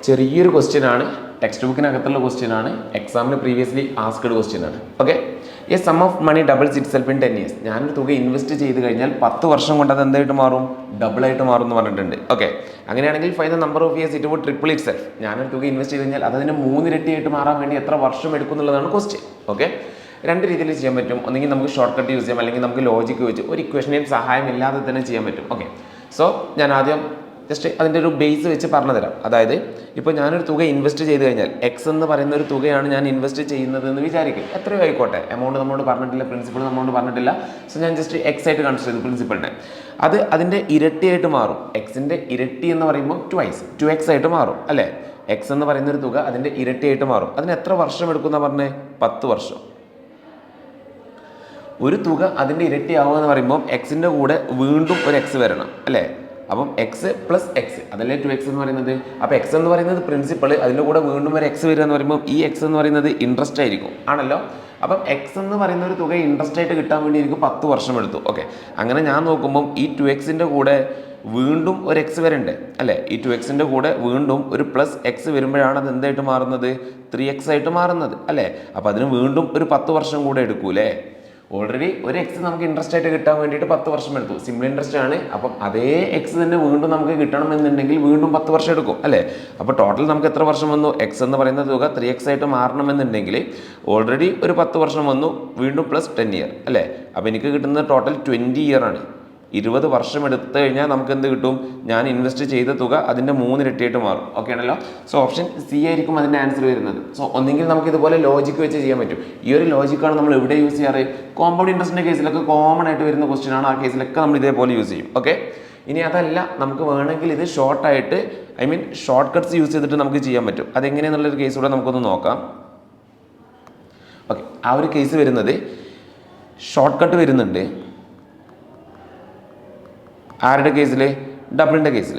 ചെറിയൊരു ക്വസ്റ്റ്യൻ ആണ്, text ബുക്കിനകത്തുള്ള question ആണ്, എക്സാമിന് പ്രീവിയസ്ലി ആസ്ക്ഡ് ക്വസ്റ്റ്യൻ ആണ്. Okay, a sum of money doubles itself in 10 years. ഞാനൊരു തുക ഇൻവെസ്റ്റ് ചെയ്ത് കഴിഞ്ഞാൽ 10 വർഷം കൊണ്ട് അത് എന്തായിട്ട് മാറും? ഡബിൾ ആയിട്ട് മാറും എന്ന് പറഞ്ഞിട്ടുണ്ട്. ഓക്കെ, അങ്ങനെയാണെങ്കിൽ find the number of years it would triple itself. ഞാനൊരു തുക ഇൻവെസ്റ്റ് ചെയ്ത് കഴിഞ്ഞാൽ അതിന് 3 ഇരട്ടിയായിട്ട് മാറാൻ വേണ്ടി എത്ര വർഷം എടുക്കും എന്നുള്ളതാണ് ക്വസ്റ്റ്യൻ. ഓക്കെ, രണ്ട് രീതിയിൽ ചെയ്യാൻ പറ്റും. ഒന്നെങ്കിൽ നമുക്ക് ഷോർട്ട് കട്ട് യൂസ് ചെയ്യാം, അല്ലെങ്കിൽ നമുക്ക് ലോജിക്ക് വെച്ച് ഒരു ഇക്വേഷനെയും സഹായമില്ലാതെ തന്നെ ചെയ്യാൻ പറ്റും. ഓക്കെ, സോ ഞാൻ ആദ്യം ജസ്റ്റ് അതിൻ്റെ ഒരു ബേസ് വെച്ച് പറഞ്ഞു തരാം. അതായത് ഇപ്പോൾ ഞാനൊരു തുക ഇൻവെസ്റ്റ് ചെയ്ത് കഴിഞ്ഞാൽ എക്സ് എന്ന് പറയുന്ന ഒരു തുകയാണ് ഞാൻ ഇൻവെസ്റ്റ് ചെയ്യുന്നത് എന്ന് വിചാരിക്കും. എത്രയോ ആയിക്കോട്ടെ, എമൗണ്ട് നമ്മളോട് പറഞ്ഞിട്ടില്ല, പ്രിൻസിപ്പിൾ നമ്മളോട് പറഞ്ഞിട്ടില്ല. സോ ഞാൻ ജസ്റ്റ് എക്സ് ആയിട്ട് കൺസിഡർ ചെയ്തു പ്രിൻസിപ്പിളിനെ. അത് അതിൻ്റെ ഇരട്ടിയായിട്ട് മാറും. എക്സിൻ്റെ ഇരട്ടി എന്ന് പറയുമ്പോൾ 2x ആയിട്ട് മാറും അല്ലേ? എക്സ് എന്ന് പറയുന്ന ഒരു തുക അതിൻ്റെ ഇരട്ടിയായിട്ട് മാറും. അതിന് എത്ര വർഷം എടുക്കുമെന്നാണ് പറഞ്ഞത്? 10 വർഷം. ഒരു തുക അതിൻ്റെ ഇരട്ടിയാവുക എന്ന് പറയുമ്പോൾ എക്സിൻ്റെ കൂടെ വീണ്ടും ഒരു എക്സ് വരണം അല്ലേ? അപ്പം എക്സ് പ്ലസ് എക്സ്, അതല്ലേ 2x എന്ന് പറയുന്നത്. അപ്പോൾ എക്സ് എന്ന് പറയുന്നത് പ്രിൻസിപ്പൾ, അതിൻ്റെ കൂടെ വീണ്ടും ഒരു എക്സ് വരിക എന്ന് പറയുമ്പോൾ ഈ എക്സ് എന്ന് പറയുന്നത് ഇൻട്രസ്റ്റ് ആയിരിക്കും ആണല്ലോ. അപ്പം എക്സ് എന്ന് പറയുന്ന ഒരു തുക ഇൻട്രസ്റ്റ് ആയിട്ട് കിട്ടാൻ വേണ്ടി എനിക്ക് 10 വർഷം എടുത്തു. ഓക്കെ, അങ്ങനെ ഞാൻ നോക്കുമ്പം ഈ 2xൻ്റെ കൂടെ വീണ്ടും ഒരു എക്സ് വരണ്ടേ അല്ലേ? ഈ 2xൻ്റെ കൂടെ വീണ്ടും ഒരു പ്ലസ് എക്സ് വരുമ്പോഴാണ് അത് എന്തായിട്ട് മാറുന്നത്? 3x ആയിട്ട് മാറുന്നത് അല്ലേ? അപ്പോൾ അതിന് വീണ്ടും ഒരു 10 വർഷം കൂടെ എടുക്കൂലേ? ഓൾറെഡി ഒരു എക്സ് നമുക്ക് ഇൻട്രസ്റ്റ് ആയിട്ട് കിട്ടാൻ വേണ്ടിയിട്ട് 10 വർഷം എടുത്തു. സിമ്പിൾ ഇൻട്രസ്റ്റ് ആണ്. അപ്പം അതേ എക്സ് തന്നെ വീണ്ടും നമുക്ക് കിട്ടണമെന്നുണ്ടെങ്കിൽ വീണ്ടും 10 വർഷം എടുക്കും അല്ലേ? അപ്പോൾ ടോട്ടൽ നമുക്ക് എത്ര വർഷം വന്നു? എക്സ് എന്ന് പറയുന്ന തുക 3x ആയിട്ട് മാറണമെന്നുണ്ടെങ്കിൽ ഓൾറെഡി ഒരു 10 വർഷം വന്നു, വീണ്ടും പ്ലസ് 10 ഇയർ അല്ലേ? അപ്പോൾ എനിക്ക് കിട്ടുന്നത് ടോട്ടൽ 20 ഇയർ ആണ്. 20 വർഷം എടുത്തു കഴിഞ്ഞാൽ നമുക്ക് എന്ത് കിട്ടും? ഞാൻ ഇൻവെസ്റ്റ് ചെയ്ത തുക അതിൻ്റെ 3 ഇരട്ടിയായിട്ട് മാറും. ഓക്കെ ആണല്ലോ. സോ ഓപ്ഷൻ സി ആയിരിക്കും അതിൻ്റെ ആൻസർ വരുന്നത്. സോ ഒന്നെങ്കിൽ നമുക്ക് ഇതുപോലെ ലോജിക്ക് വെച്ച് ചെയ്യാൻ പറ്റും. ഈ ഒരു ലോജിക്കാണ് നമ്മൾ എവിടെ യൂസ് ചെയ്യാറ്? കോമ്പൗണ്ട് ഇൻട്രസ്റ്റിൻ്റെ കേസിലൊക്കെ കോമൺ ആയിട്ട് വരുന്ന ക്വസ്റ്റ്യൻ ആണ്. ആ കേസിലൊക്കെ നമ്മൾ ഇതേപോലെ യൂസ് ചെയ്യും. ഓക്കെ, ഇനി അതല്ല, നമുക്ക് വേണമെങ്കിൽ ഇത് ഷോർട്ടായിട്ട് ഷോർട്ട് കട്ട്സ് യൂസ് ചെയ്തിട്ട് നമുക്ക് ചെയ്യാൻ പറ്റും. അതെങ്ങനെയാണെന്നുള്ളൊരു കേസ് കൂടെ നമുക്കൊന്ന് നോക്കാം. ഓക്കെ, ആ ഒരു കേസ് വരുന്നത് ഷോർട്ട് കട്ട് വരുന്നുണ്ട്. ആരുടെ കേസിൽ? ഡബിളിൻ്റെ കേസിൽ.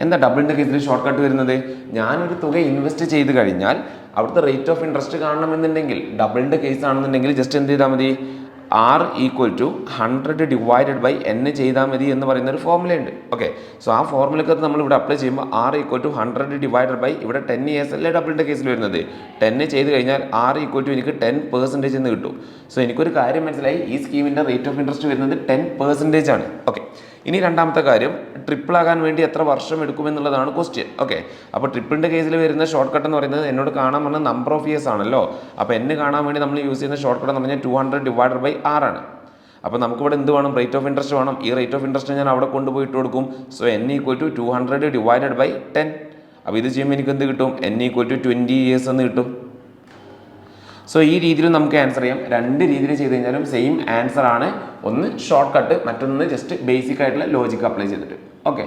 എന്താ ഡബിളിൻ്റെ കേസിൽ ഷോർട്ട് കട്ട് വരുന്നത്? ഞാനൊരു തുക ഇൻവെസ്റ്റ് ചെയ്ത് കഴിഞ്ഞാൽ അവിടുത്തെ റേറ്റ് ഓഫ് ഇൻട്രസ്റ്റ് കാണണമെന്നുണ്ടെങ്കിൽ ഡബിളിൻ്റെ കേസ് ആണെന്നുണ്ടെങ്കിൽ ജസ്റ്റ് എന്ത് ചെയ്താൽ മതി? R = 100 ഡിവൈഡഡ് ബൈ n ചെയ്താൽ മതി എന്ന് പറയുന്ന ഒരു ഫോർമുലയുണ്ട്. ഓക്കെ, സോ ആ ഫോർമുലക്ക് നമ്മൾ ഇവിടെ അപ്ലൈ ചെയ്യുമ്പോൾ R = 100 ഡിവൈഡഡ് ബൈ ഇവിടെ 10 ഇയേഴ്സ് അല്ലേ ഡബിളിൻ്റെ കേസിൽ വരുന്നത്. 10 ചെയ്ത് കഴിഞ്ഞാൽ R = എനിക്ക് 10% എന്ന് കിട്ടും. സോ എനിക്കൊരു കാര്യം മനസ്സിലായി, ഈ സ്കീമിൻ്റെ റേറ്റ് ഓഫ് ഇൻട്രസ്റ്റ് വരുന്നത് 10% ആണ്. ഓക്കെ, ഇനി രണ്ടാമത്തെ കാര്യം, ട്രിപ്പിൾ ആകാൻ വേണ്ടി എത്ര വർഷം എടുക്കുമെന്നുള്ളതാണ് ക്വസ്റ്റ്യൻ. ഓക്കെ, അപ്പോൾ ട്രിപ്പിളിൻ്റെ കേസിൽ വരുന്ന ഷോർട്ട് കട്ട് എന്ന് പറയുന്നത് എന്നോട് കാണാൻ പറഞ്ഞ നമ്പർ ഓഫ് ഇയേഴ്സ് ആണല്ലോ. അപ്പോൾ എന്നെ കാണാൻ വേണ്ടി നമ്മൾ യൂസ് ചെയ്യുന്ന ഷോർട്ട് കട്ട് എന്ന് പറഞ്ഞാൽ 200 ഡിവൈഡഡ് ബൈ R ആണ്. അപ്പോൾ നമുക്കിവിടെ എന്ത് വേണം? റേറ്റ് ഓഫ് ഇൻട്രസ്റ്റ് വേണം. ഈ റേറ്റ് ഓഫ് ഇൻട്രസ്റ്റ് ഞാൻ അവിടെ കൊണ്ടുപോയിട്ട് കൊടുക്കും. So n = 200 divided by 10. അപ്പോൾ ഇത് ചെയ്യുമ്പോൾ എനിക്ക് എന്ത് കിട്ടും? n = 20 ഇയേഴ്സ് എന്ന് കിട്ടും. സോ ഈ രീതിയിൽ നമുക്ക് ആൻസർ ചെയ്യാം. രണ്ട് രീതിയിൽ ചെയ്ത് കഴിഞ്ഞാലും സെയിം ആൻസർ ആണ്. ഒന്ന് ഷോർട്ട് കട്ട്, മറ്റൊന്ന് ജസ്റ്റ് ബേസിക് ആയിട്ടുള്ള ലോജിക്ക് അപ്ലൈ ചെയ്തിട്ട്. ഓക്കെ.